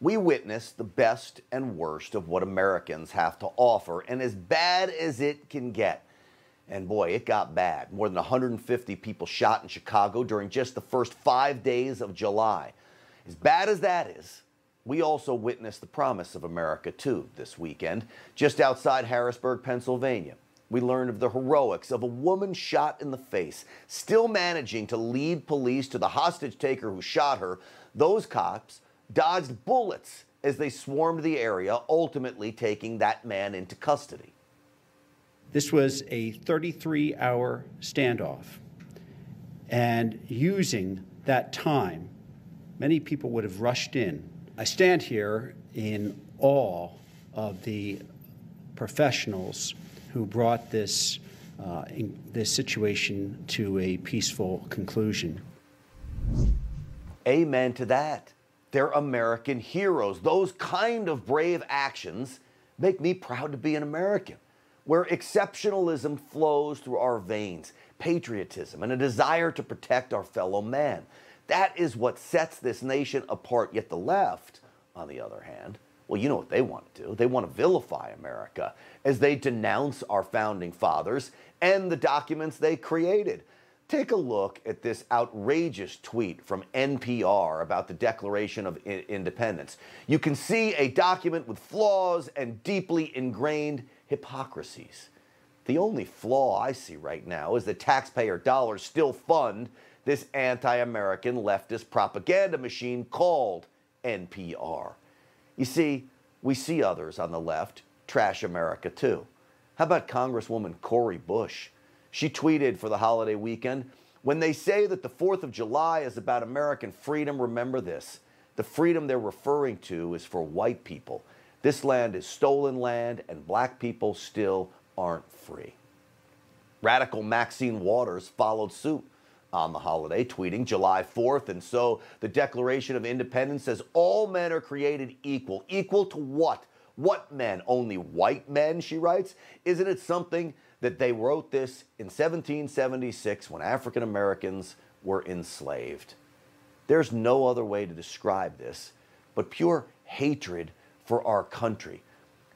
We witness the best and worst of what Americans have to offer, and as bad as it can get. And boy, it got bad. More than 150 people shot in Chicago during just the first 5 days of July. As bad as that is, we also witnessed the promise of America, too, this weekend, just outside Harrisburg, Pennsylvania. We learned of the heroics of a woman shot in the face, still managing to lead police to the hostage taker who shot her. Those cops dodged bullets as they swarmed the area, ultimately taking that man into custody. This was a 33-hour standoff, and using that time, many people would have rushed in. I stand here in awe of the professionals who brought this situation to a peaceful conclusion. Amen to that. They're American heroes. Those kind of brave actions make me proud to be an American, where exceptionalism flows through our veins, patriotism, and a desire to protect our fellow man. That is what sets this nation apart. Yet the left, on the other hand, well, you know what they want to do. They want to vilify America as they denounce our founding fathers and the documents they created. Take a look at this outrageous tweet from NPR about the Declaration of Independence. You can see a document with flaws and deeply ingrained hypocrisies. The only flaw I see right now is that taxpayer dollars still fund this anti-American leftist propaganda machine called NPR. You see, we see others on the left trash America too. How about Congresswoman Cori Bush? She tweeted for the holiday weekend, "When they say that the 4th of July is about American freedom, remember this. The freedom they're referring to is for white people. This land is stolen land, and black people still aren't free." Radical Maxine Waters followed suit on the holiday, tweeting July 4th, and so the Declaration of Independence says all men are created equal. Equal to what? What men? Only white men, she writes? Isn't it something that they wrote this in 1776 when African Americans were enslaved? There's no other way to describe this but pure hatred for our country.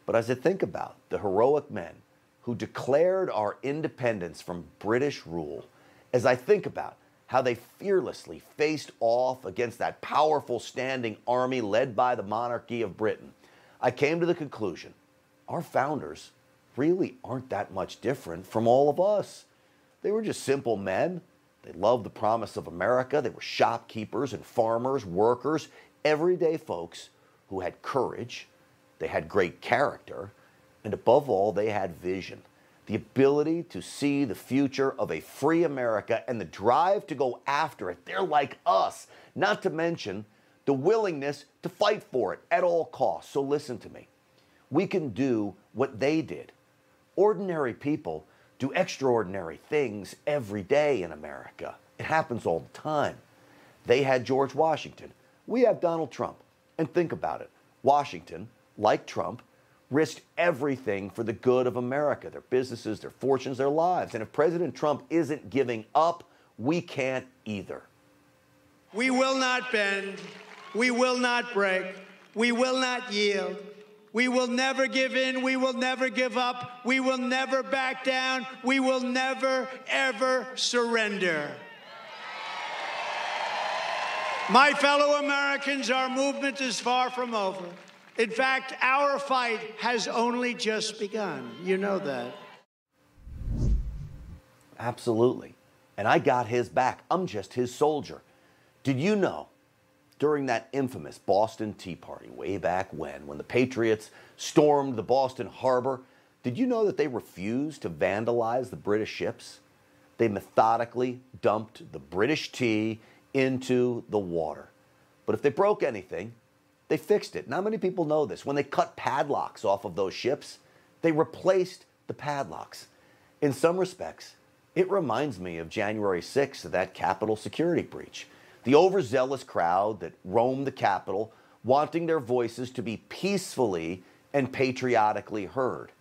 But as I think about the heroic men who declared our independence from British rule, as I think about how they fearlessly faced off against that powerful standing army led by the monarchy of Britain, I came to the conclusion our founders really aren't that much different from all of us. They were just simple men. They loved the promise of America. They were shopkeepers and farmers, workers, everyday folks who had courage, they had great character, and above all, they had vision. The ability to see the future of a free America and the drive to go after it. They're like us, not to mention the willingness to fight for it at all costs. So listen to me. We can do what they did. Ordinary people do extraordinary things every day in America. It happens all the time. They had George Washington. We have Donald Trump. And think about it. Washington, like Trump, risked everything for the good of America, their businesses, their fortunes, their lives. And if President Trump isn't giving up, we can't either. We will not bend. We will not break. We will not yield. We will never give in. We will never give up. We will never back down. We will never, ever surrender. My fellow Americans, our movement is far from over. In fact, our fight has only just begun. You know that. Absolutely. And I got his back. I'm just his soldier. Did you know, during that infamous Boston Tea Party way back when the Patriots stormed the Boston Harbor, did you know that they refused to vandalize the British ships? They methodically dumped the British tea into the water. But if they broke anything, they fixed it. Not many people know this. When they cut padlocks off of those ships, they replaced the padlocks. In some respects, it reminds me of January 6th, of that Capitol security breach. The overzealous crowd that roamed the Capitol, wanting their voices to be peacefully and patriotically heard.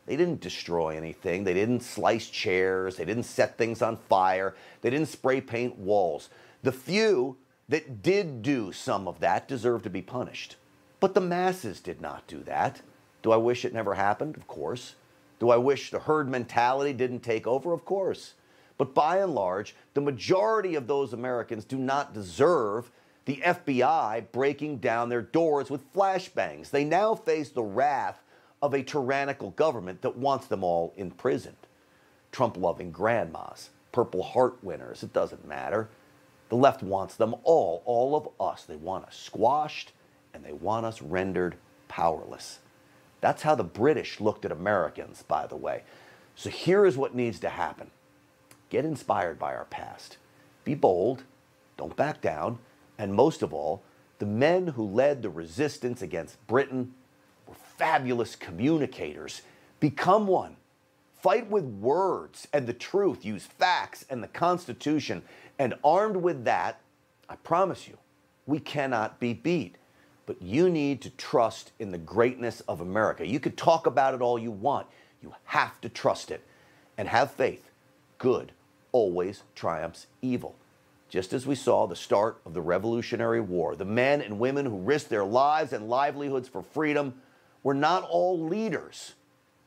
They didn't destroy anything. They didn't slice chairs. They didn't set things on fire. They didn't spray paint walls. The few that did do some of that deserve to be punished. But the masses did not do that. Do I wish it never happened? Of course. Do I wish the herd mentality didn't take over? Of course. But by and large, the majority of those Americans do not deserve the FBI breaking down their doors with flashbangs. They now face the wrath of a tyrannical government that wants them all imprisoned. Trump-loving grandmas, Purple Heart winners, it doesn't matter. The left wants them all of us. They want us squashed, and they want us rendered powerless. That's how the British looked at Americans, by the way. So here is what needs to happen. Get inspired by our past. Be bold, don't back down, and most of all, the men who led the resistance against Britain were fabulous communicators. Become one. Fight with words and the truth. Use facts and the Constitution. And armed with that, I promise you, we cannot be beat. But you need to trust in the greatness of America. You could talk about it all you want. You have to trust it and have faith. Good always triumphs evil. Just as we saw the start of the Revolutionary War, the men and women who risked their lives and livelihoods for freedom were not all leaders,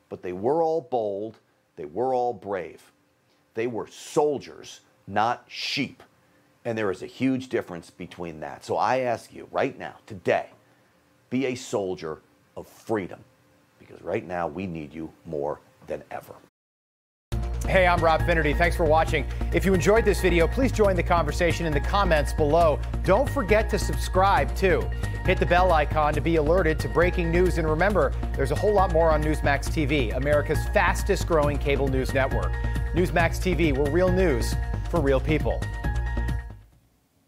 but they were all bold, they were all brave. They were soldiers, not sheep. And there is a huge difference between that. So I ask you right now, today, be a soldier of freedom, because right now we need you more than ever. Hey, I'm Rob Finnerty. Thanks for watching. If you enjoyed this video, please join the conversation in the comments below. Don't forget to subscribe, too. Hit the bell icon to be alerted to breaking news. And remember, there's a whole lot more on Newsmax TV, America's fastest growing cable news network. Newsmax TV, where real news for real people.